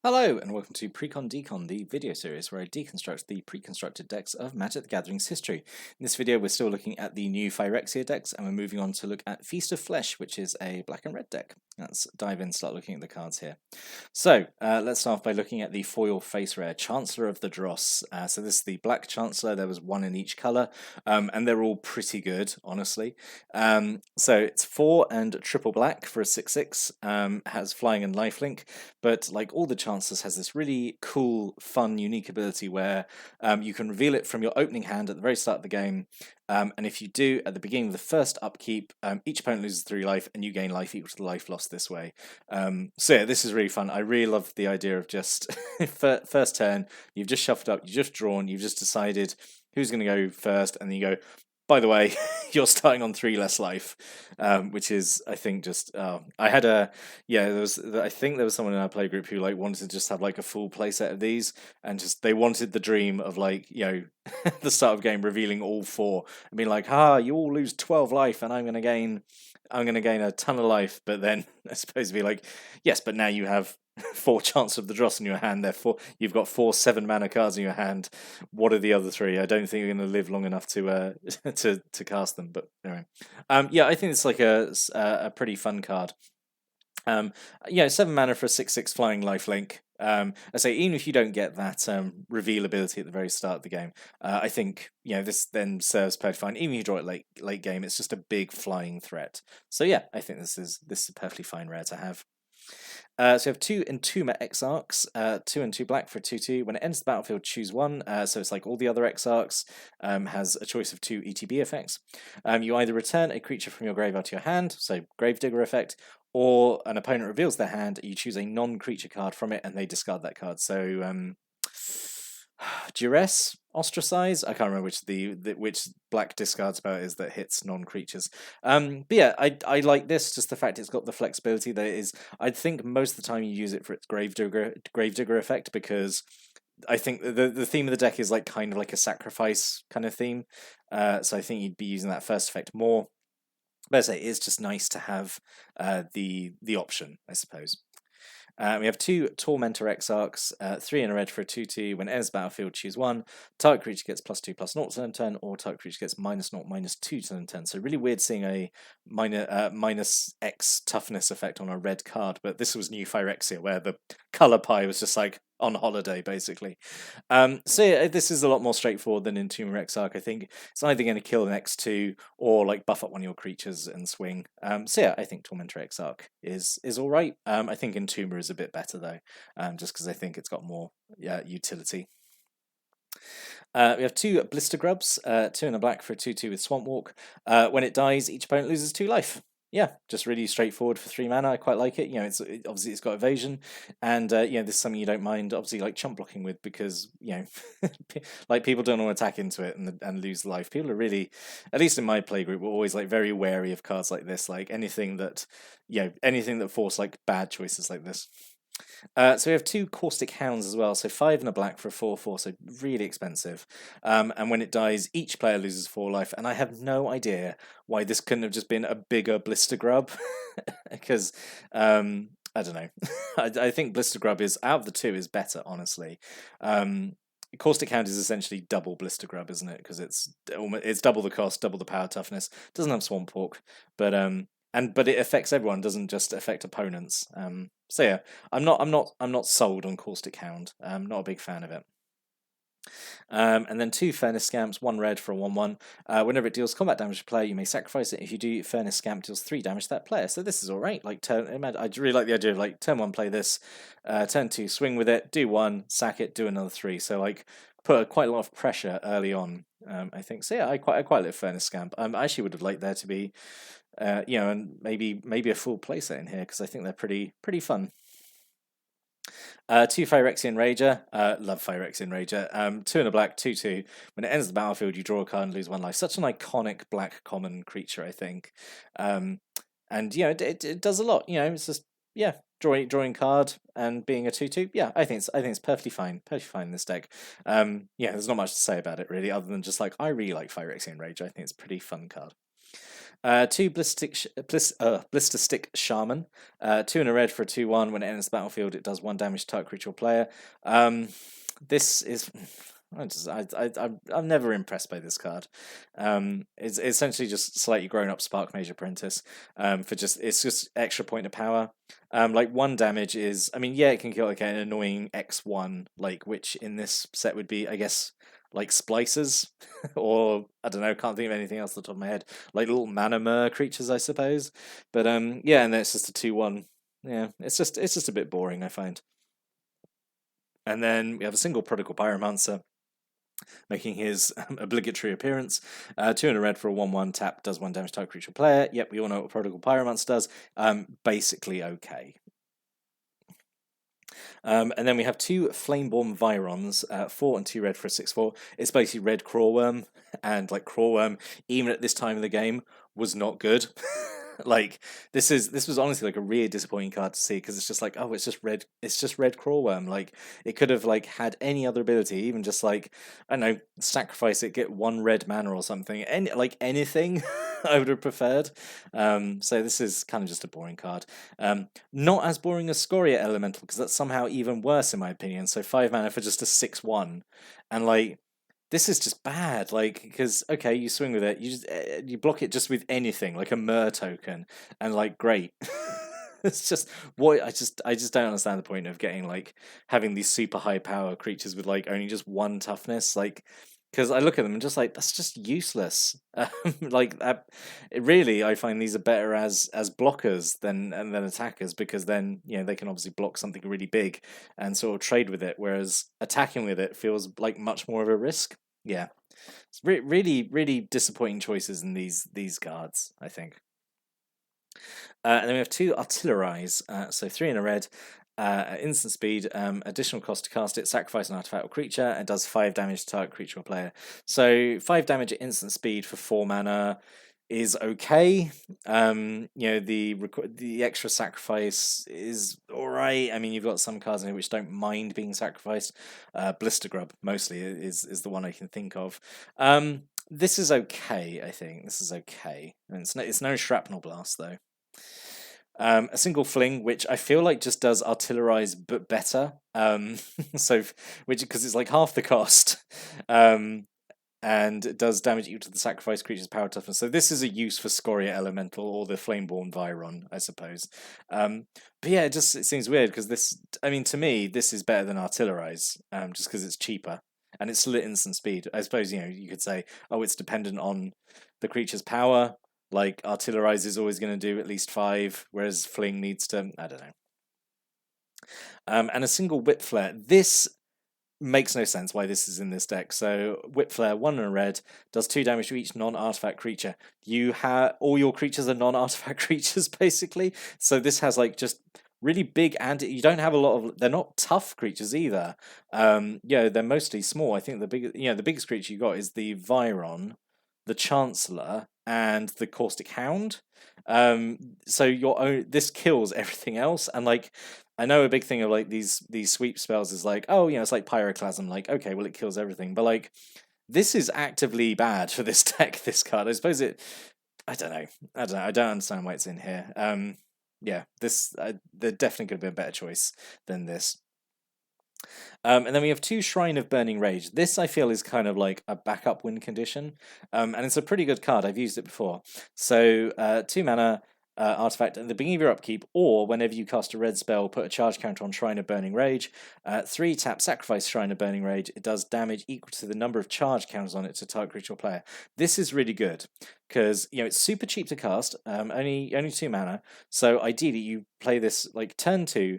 Hello and welcome to Precon Decon, the video series where I deconstruct the pre-constructed decks of Magic the Gathering's history. In this video we're still looking at the new Phyrexia decks and we're moving on to look at Feast of Flesh, which is a black and red deck. Let's dive in and start looking at the cards here. So let's start off by looking at the foil face rare, Chancellor of the Dross. So this is the black Chancellor, there was one in each colour, and they're all pretty good, honestly. So it's 4 and triple black for a 6/6, has flying and lifelink, but like all the Chancellors has this really cool, fun, unique ability where you can reveal it from your opening hand at the very start of the game, and if you do, at the beginning of the first upkeep, each opponent loses 3 life, and you gain life equal to the life lost this way. So yeah, this is really fun. I really love the idea of just first turn, you've just shuffled up, you've just drawn, you've just decided who's going to go first, and then you go, by the way, you're starting on 3 less life, which is, I think, just. I had a I think there was someone in our play group who like wanted to just have like a full playset of these, and just they wanted the dream of like the start of game revealing all 4 and being like, you all lose 12 life, and I'm gonna gain a ton of life, but then I suppose be like, yes, but now you have 4 Chance of the Dross in your hand, therefore you've got 4 7-mana cards in your hand. What are the other 3? I don't think you're going to live long enough to to cast them. But anyway, I think it's like a pretty fun card. 7 mana for a 6/6 flying lifelink. I say, even if you don't get that reveal ability at the very start of the game, I think this then serves perfectly fine. Even if you draw it late game, it's just a big flying threat. So yeah, I think this is a perfectly fine rare to have. So you have 2 Entomber Exarchs, 2 and 2 black for a 2/2. When it enters the battlefield, choose 1. So it's like all the other Exarchs, has a choice of 2 ETB effects. You either return a creature from your graveyard to your hand, so Gravedigger effect, or an opponent reveals their hand, you choose a non-creature card from it, and they discard that card. So Duress, Ostracize. I can't remember which black discard spell it is that hits non-creatures. But yeah, I like this. Just the fact it's got the flexibility that it is. I think most of the time you use it for its Gravedigger effect, because I think the theme of the deck is like kind of like a sacrifice kind of theme. So I think you'd be using that first effect more. But as I say, it's just nice to have the option, I suppose. We have 2 Tormentor Exarchs, 3 in a red for a 2/2. When it enters battlefield, choose 1. Target creature gets +2/+0 to turn, or target creature gets -0/-2 to turn. So really weird seeing a minus X toughness effect on a red card, but this was new Phyrexia, where the color pie was just like on holiday, basically. So yeah, this is a lot more straightforward than Entomber Exarch. I think it's either going to kill an X2 or like buff up one of your creatures and swing. So yeah, I think Tormentor Exarch is all right. I think Entomber is a bit better though, just because I think it's got more utility. We have 2 Blister Grubs, 2 in a black for a 2/2 with Swampwalk. When it dies, each opponent loses 2 life. Yeah, just really straightforward for 3 mana. I quite like it. Obviously it's got evasion, and this is something you don't mind, obviously, like chump blocking with, because like people don't want to attack into it and lose life. People are really, at least in my playgroup, we're always like very wary of cards like this, like anything that force like bad choices like this. So we have 2 Caustic Hounds as well, so 5 and a black for a 4/4, so really expensive. And when it dies, each player loses 4 life, and I have no idea why this couldn't have just been a bigger Blister Grub, because I don't know. I think Blister Grub is, out of the 2, is better, honestly. Caustic Hound is essentially double Blister Grub, isn't it? Because it's double the cost, double the power toughness. Doesn't have Swampwalk, but it affects everyone, doesn't just affect opponents. So yeah, I'm not sold on Caustic Hound. I'm not a big fan of it. And then 2 Furnace Scamps, 1 red for a 1/1. Whenever it deals combat damage to a player, you may sacrifice it. If you do, Furnace Scamp deals 3 damage to that player. So this is all right. Like I really like the idea of like turn 1 play this, turn 2 swing with it, do 1, sack it, do another 3. So like put quite a lot of pressure early on. I think so. Yeah, I quite like Furnace Scamp. I actually would have liked there to be, and maybe a full playset in here, because I think they're pretty fun. 2 Phyrexian Rager, love Phyrexian Rager. 2 in a black, 2/2. When it enters the battlefield, you draw a card and lose 1 life. Such an iconic black common creature, I think. And it does a lot. It's just drawing card and being a 2/2. Yeah, I think it's perfectly fine in this deck. There's not much to say about it really, other than just like I really like Phyrexian Rager. I think it's a pretty fun card. Two Blister Stick Shaman. Two in a red for a 2/1. When it enters the battlefield, it does 1 damage to target creature or player. This is. I'm never impressed by this card. It's essentially just slightly grown up Spark Mage Apprentice. It's just extra point of power. Like 1 damage is, I mean, yeah, it can kill like an annoying X1, like which in this set would be, I guess, like splicers, or I don't know, can't think of anything else off the top of my head. Like little mana creatures, I suppose. But yeah, and then it's just a 2/1. Yeah, it's just a bit boring, I find. And then we have a single Prodigal Pyromancer making his obligatory appearance. 2 in a red for a 1/1 tap, does 1 damage to target creature player. Yep, we all know what Prodigal Pyromancer does. Basically okay. And then we have 2 Flameborne Virons, 4 and 2 red for a 6/4. It's basically red Crawworm, and like Crawworm, even at this time of the game, was not good. Like this was honestly like a really disappointing card to see, because it's just like, oh, it's just red Crawworm. Like it could have like had any other ability, even just like, I don't know, sacrifice it, get 1 red mana or something, and like anything. I would have preferred. So this is kind of just a boring card. Not as boring as Scoria Elemental, because that's somehow even worse in my opinion. So 5 mana for just a 6/1, and like this is just bad. Like, because okay, you swing with it, you block it just with anything, like a Mer token, and like great. It's just what I just don't understand the point of getting like having these super high power creatures with like only just 1 toughness, like. Because I look at them and just like, that's just useless. Like really, I find these are better as blockers than attackers, because then they can obviously block something really big and sort of trade with it. Whereas attacking with it feels like much more of a risk. Yeah, it's really disappointing choices in these cards, I think. And then we have 2 Artillerize, so 3 in a red. Instant speed, additional cost to cast it, sacrifice an artifact or creature, and does 5 damage to target creature or player. So 5 damage at instant speed for 4 mana is okay. The extra sacrifice is alright. I mean, you've got some cards in here which don't mind being sacrificed. Blister Grub mostly is the one I can think of. This is okay, I think. This is okay. And it's no Shrapnel Blast though. A single fling, which I feel like just does artillerize but better. Because it's like half the cost, and it does damage equal to the sacrifice creature's power toughness. So this is a use for Scoria Elemental or the Flameborne Viron, I suppose. But yeah, it seems weird, because this, I mean, to me, this is better than artillerize, just because it's cheaper. And it's still at instant speed. I suppose, you could say, oh, it's dependent on the creature's power. Like, Artillerize is always going to do at least 5, whereas Fling needs to, I don't know. And a single Whip Flare. This makes no sense why this is in this deck. So, Whip Flare, 1 and a red, does 2 damage to each non-artifact creature. All your creatures are non-artifact creatures, basically. So this has, like, just really big, and you don't have a lot of, they're not tough creatures either. They're mostly small. I think the biggest creature you got is the Viron, the Chancellor, and the Caustic Hound. So this kills everything else. And like, I know a big thing of like these sweep spells is like, oh, it's like Pyroclasm. Like, okay, well, it kills everything. But like, this is actively bad for this deck, this card. I suppose I don't know. I don't understand why it's in here. There definitely could have been a better choice than this. And then we have 2 Shrine of Burning Rage. This, I feel, is kind of like a backup win condition. And it's a pretty good card. I've used it before. So 2 mana, artifact at the beginning of your upkeep, or whenever you cast a red spell, put a charge counter on Shrine of Burning Rage. 3 tap, sacrifice Shrine of Burning Rage. It does damage equal to the number of charge counters on it to target creature or player. This is really good, because it's super cheap to cast, only 2 mana. So ideally you play this like turn 2,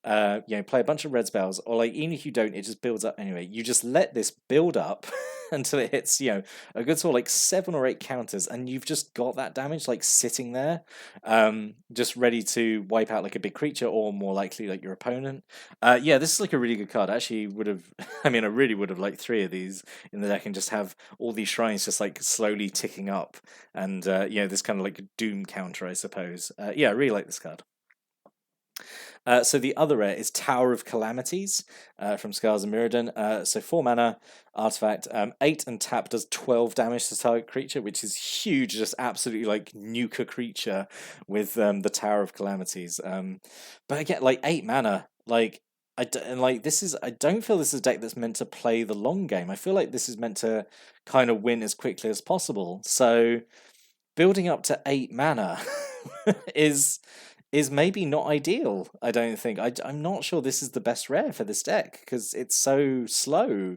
play a bunch of red spells, or like even if you don't, it just builds up anyway. You just let this build up until it hits, a good sort of like 7 or 8 counters, and you've just got that damage like sitting there, just ready to wipe out like a big creature, or more likely like your opponent. This is like a really good card. I actually would have, I really would have liked 3 of these in the deck, and just have all these shrines just like slowly ticking up, and this kind of like doom counter, I suppose. I really like this card. So the other rare is Tower of Calamities from Scars and Mirrodin. So 4 mana artifact, 8 and tap does 12 damage to target creature, which is huge. Just absolutely like nuke a creature with the Tower of Calamities. But again, like 8 mana, like and like this is I don't feel this is a deck that's meant to play the long game. I feel like this is meant to kind of win as quickly as possible. So building up to 8 mana is maybe not ideal. I don't think. I'm not sure this is the best rare for this deck because it's so slow,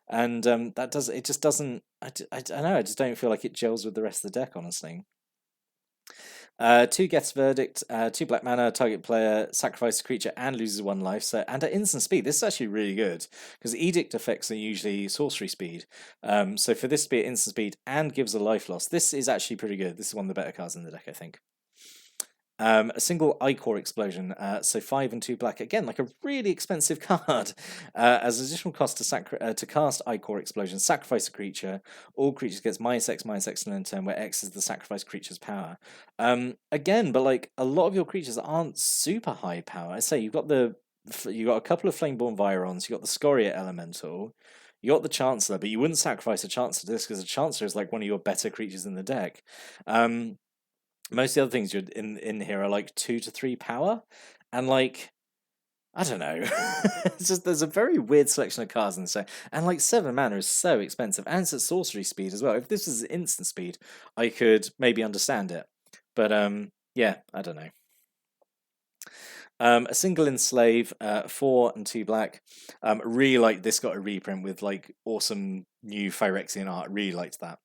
and that does it just doesn't. I don't know. I just don't feel like it gels with the rest of the deck, honestly. 2 gets verdict, 2 black mana, target player sacrifices a creature and loses 1 life. So and at instant speed, this is actually really good because edict effects are usually sorcery speed. So for this to be at instant speed and gives a life loss, this is actually pretty good. This is one of the better cards in the deck, I think. A single Ichor Explosion, so 5 and 2 black. Again, like a really expensive card. As an additional cost to cast Ichor Explosion, sacrifice a creature. All creatures gets -X/-X in an turn, where X is the sacrificed creature's power. Again, but like a lot of your creatures aren't super high power. I say you've got a couple of Flameborne Virons. You got the Scoria Elemental. You got the Chancellor, but you wouldn't sacrifice a Chancellor to this because the Chancellor is like one of your better creatures in the deck. Most of the other things you're in here are like 2 to 3 power, and like I don't know, it's just there's a very weird selection of cards in this deck, and like 7 mana is so expensive, and it's at sorcery speed as well. If this was instant speed, I could maybe understand it, but yeah, I don't know. A single Enslave, 4 and 2 black. Really like this got a reprint with like awesome new Phyrexian art. Really liked that.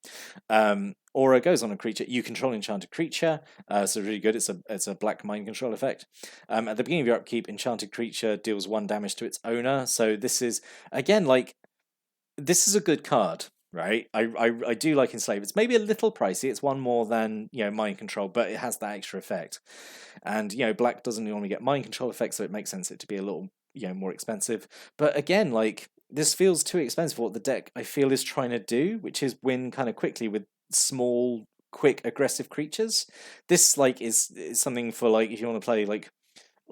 Aura goes on a creature. You control enchanted creature, so really good. It's a black mind control effect. At the beginning of your upkeep, enchanted creature deals 1 damage to its owner. So this is again like this is a good card. Right, I do like Enslave. It's maybe a little pricey. It's 1 more than mind control, but it has that extra effect. And black doesn't normally get mind control effects, so it makes sense it to be a little more expensive. But again, like this feels too expensive for what the deck I feel is trying to do, which is win kind of quickly with small, quick, aggressive creatures. This like is something for like if you want to play like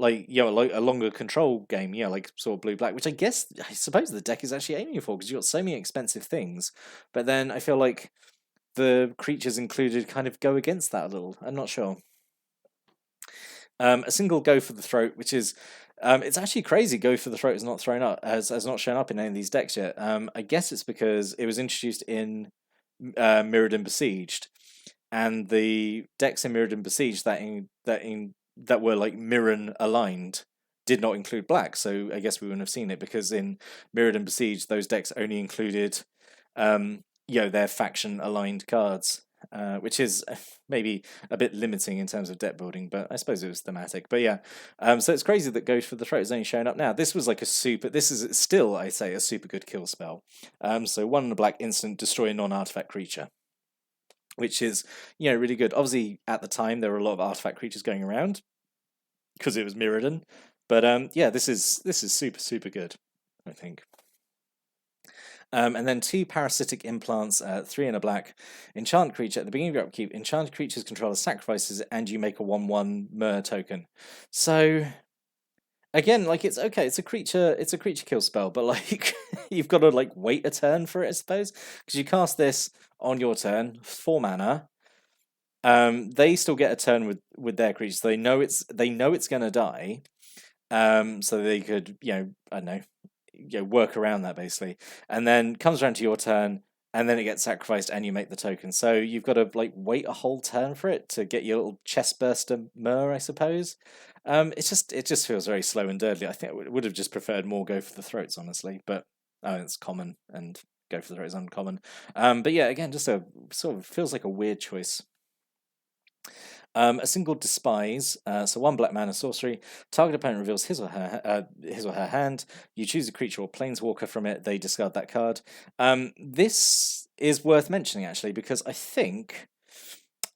a longer control game, like sort of blue black, which I suppose the deck is actually aiming for because you've got so many expensive things. But then I feel like the creatures included kind of go against that a little. I'm not sure. A single Go for the Throat, which is it's actually crazy. Go for the Throat is not thrown up has not shown up in any of these decks yet. I guess it's because it was introduced in Mirrodin Besieged, and the decks in Mirrodin Besieged that were like Mirren aligned did not include black. So I guess we wouldn't have seen it because in Mirrodin Besieged those decks only included their faction aligned cards. Which is maybe a bit limiting in terms of deck building, but I suppose it was thematic. But yeah, so it's crazy that Ghost for the Throat is only showing up now. This was like this is still, I say, a super good kill spell. So 1 in a black instant, destroy a non-artifact creature, which is, really good. Obviously, at the time, there were a lot of artifact creatures going around because it was Mirrodin. But yeah, this is super, super good, I think. And then 2 parasitic implants, 3 in a black. Enchant creature. At the beginning of your upkeep, enchanted creature's controller sacrifices and you make a 1/1 Mer token. So again, like it's okay, it's a creature kill spell, but like you've got to like wait a turn for it, I suppose. Because you cast this on your turn, 4 mana. They still get a turn with their creatures. So they know it's gonna die. So they could, I don't know, work around that basically, and then comes around to your turn, and then it gets sacrificed, and you make the token. So you've got to like wait a whole turn for it to get your little chest burster Mer, I suppose. It just feels very slow and dirty. I think I would have just preferred more Go for the Throats, honestly, but it's common and Go for the Throat is uncommon. But yeah, again, just a sort of feels like a weird choice. A single Despise, so 1 black mana sorcery. Target opponent reveals his or her hand. You choose a creature or planeswalker from it. They discard that card. This is worth mentioning actually because I think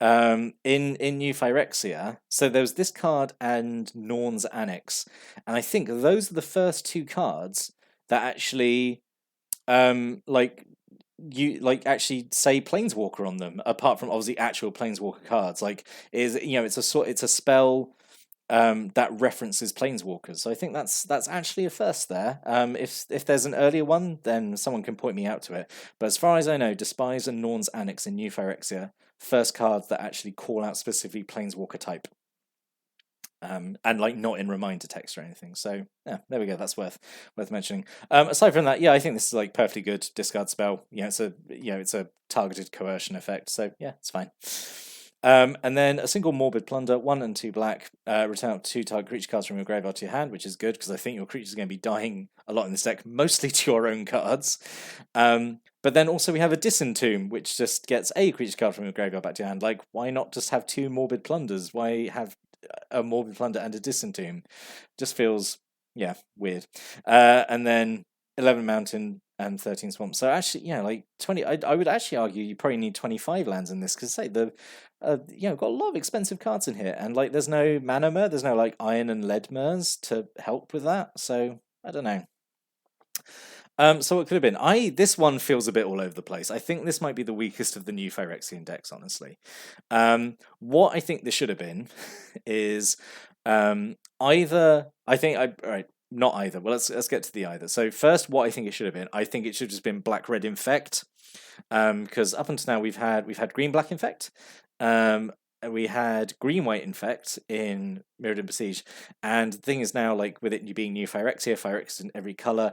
in New Phyrexia, so there was this card and Norn's Annex, and I think those are the first 2 cards that actually you like actually say planeswalker on them, apart from obviously actual planeswalker cards. Like it's a spell that references planeswalkers. So I think that's actually a first there. If there's an earlier one, then someone can point me out to it. But as far as I know, Despise and Norn's Annex in New Phyrexia, first cards that actually call out specifically planeswalker type. And like not in reminder text or anything. So yeah, there we go. That's worth mentioning. Aside from that, yeah, I think this is like perfectly good discard spell. Yeah, it's a targeted coercion effect. So yeah, it's fine. And then a single Morbid Plunder, 1 and 2 black. Return up 2 target creature cards from your graveyard to your hand, which is good because I think your creatures are going to be dying a lot in this deck, mostly to your own cards. But then also we have a Disentomb, which just gets a creature card from your graveyard back to your hand. Like, why not just have 2 Morbid Plunders? Why have a Morbid Plunder and a Disentomb? Just feels, yeah, weird. And then 11 Mountain and 13 Swamp. So actually, yeah, like 20. I would actually argue you probably need 25 lands in this because say got a lot of expensive cards in here, and like there's no mana mer, there's no like iron and lead mers to help with that. So I don't know. So what could have been? This one feels a bit all over the place. I think this might be the weakest of the new Phyrexian decks, honestly. What I think this should have been is either. I think all right, not either. Well, let's get to the either. So first, what I think it should have been. I think it should have just been black red infect. Because up until now we've had green black infect. We had green white infect in Mirrodin Besiege, and the thing is now, like with it being new Phyrexia in every color,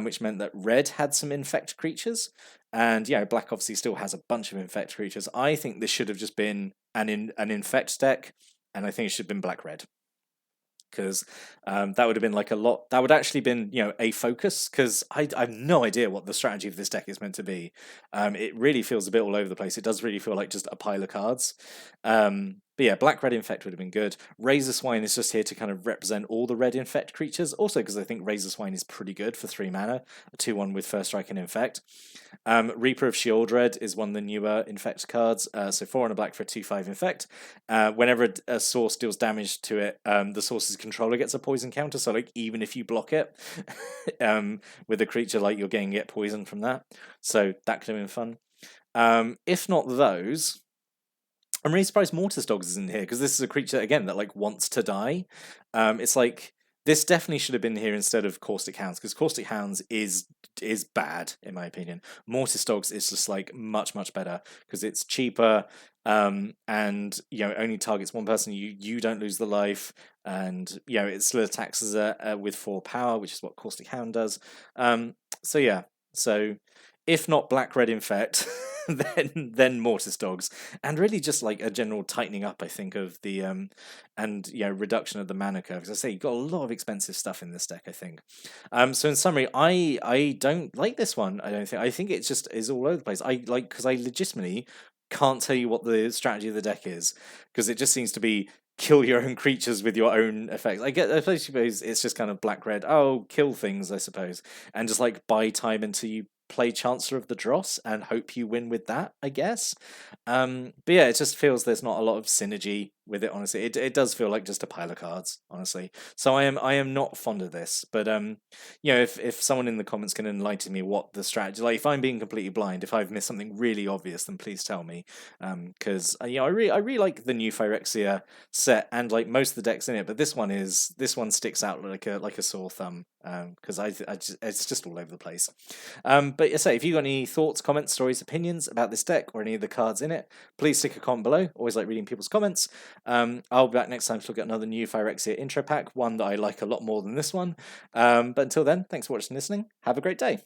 which meant that red had some infect creatures, and black obviously still has a bunch of infect creatures. I think this should have just been an infect deck, and I think it should have been black red. Because that would have been like a lot. That would actually been a focus. Because I have no idea what the strategy of this deck is meant to be. It really feels a bit all over the place. It does really feel like just a pile of cards. But yeah, black red infect would have been good. Razor Swine is just here to kind of represent all the red infect creatures. Also because I think Razor Swine is pretty good for 3 mana, a 2/1 with first strike and infect. Reaper of Sheoldred is one of the newer infect cards. So 4 and a black for a 2/5 infect. Whenever a source deals damage to it, the source's controller gets a poison counter. So like even if you block it with a creature, like you're going to get poisoned from that. So that could have been fun. If not those, I'm really surprised Mortis Dogs isn't here because this is a creature again that like wants to die. It's like this definitely should have been here instead of Caustic Hounds because Caustic Hounds is bad in my opinion. Mortis Dogs is just like much better because it's cheaper and only targets one person. You don't lose the life, and it still attacks as with 4 power, which is what Caustic Hound does. So yeah, so if not black red infect. then Mortis Dogs, and really just like a general tightening up, I think, of the reduction of the mana curve. As I say, you've got a lot of expensive stuff in this deck, I think. So in summary, I don't like this one. I think it just is all over the place. Because I legitimately can't tell you what the strategy of the deck is, because it just seems to be kill your own creatures with your own effects. I suppose it's just kind of black red. Oh, kill things, I suppose, and just like buy time until you play Chancellor of the Dross and hope you win with that, I guess. But yeah, it just feels there's not a lot of synergy with it, honestly. It does feel like just a pile of cards, honestly. So I am not fond of this. But if someone in the comments can enlighten me what the strategy, like if I'm being completely blind, if I've missed something really obvious, then please tell me. Because I really like the new Phyrexia set and like most of the decks in it, but this one sticks out like a sore thumb. Because it's just all over the place. But yeah, if you got any thoughts, comments, stories, opinions about this deck or any of the cards in it, please stick a comment below. Always like reading people's comments. I'll be back next time to look at another new Phyrexia intro pack, one that I like a lot more than this one. But until then, thanks for watching and listening. Have a great day.